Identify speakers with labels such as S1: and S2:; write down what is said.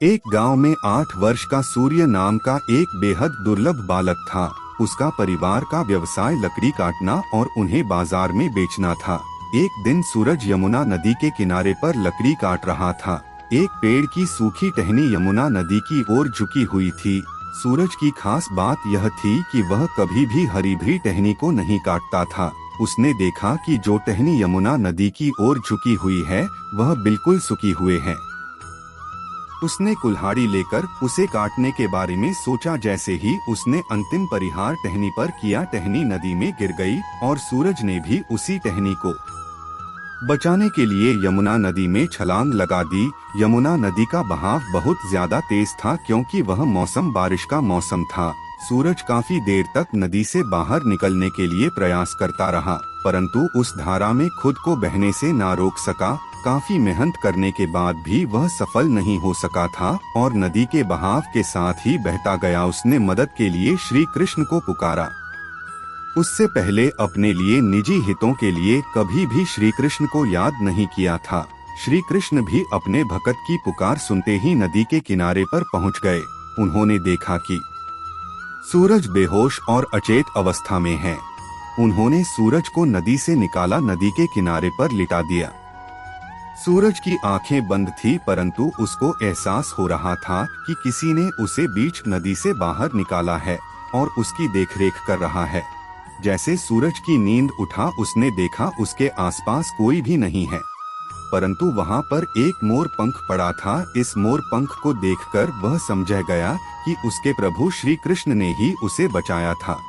S1: एक गांव में 8 वर्ष का सूर्य नाम का एक बेहद दुर्लभ बालक था। उसका परिवार का व्यवसाय लकड़ी काटना और उन्हें बाजार में बेचना था। एक दिन सूरज यमुना नदी के किनारे पर लकड़ी काट रहा था। एक पेड़ की सूखी टहनी यमुना नदी की ओर झुकी हुई थी। सूरज की खास बात यह थी कि वह कभी भी हरी भरी टहनी को नहीं काटता था। उसने देखा कि जो टहनी यमुना नदी की ओर झुकी हुई है वह बिल्कुल सूखी हुए है। उसने कुल्हाड़ी लेकर उसे काटने के बारे में सोचा। जैसे ही उसने अंतिम परिहार टहनी पर किया, टहनी नदी में गिर गई और सूरज ने भी उसी टहनी को बचाने के लिए यमुना नदी में छलांग लगा दी। यमुना नदी का बहाव बहुत ज्यादा तेज था क्योंकि वह मौसम बारिश का मौसम था। सूरज काफी देर तक नदी से बाहर निकलने के लिए प्रयास करता रहा, परंतु उस धारा में खुद को बहने से ना रोक सका। काफी मेहनत करने के बाद भी वह सफल नहीं हो सका था और नदी के बहाव के साथ ही बहता गया। उसने मदद के लिए श्री कृष्ण को पुकारा। उससे पहले अपने लिए निजी हितों के लिए कभी भी श्री कृष्ण को याद नहीं किया था। श्री कृष्ण भी अपने भक्त की पुकार सुनते ही नदी के किनारे पर पहुंच गए। उन्होंने देखा कि सूरज बेहोश और अचेत अवस्था में है। उन्होंने सूरज को नदी से निकाला, नदी के किनारे पर लिटा दिया। सूरज की आंखें बंद थी, परंतु उसको एहसास हो रहा था कि किसी ने उसे बीच नदी से बाहर निकाला है और उसकी देखरेख कर रहा है। जैसे सूरज की नींद उठा, उसने देखा उसके आसपास कोई भी नहीं है, परंतु वहां पर एक मोर पंख पड़ा था। इस मोर पंख को देखकर वह समझ गया कि उसके प्रभु श्री कृष्ण ने ही उसे बचाया था।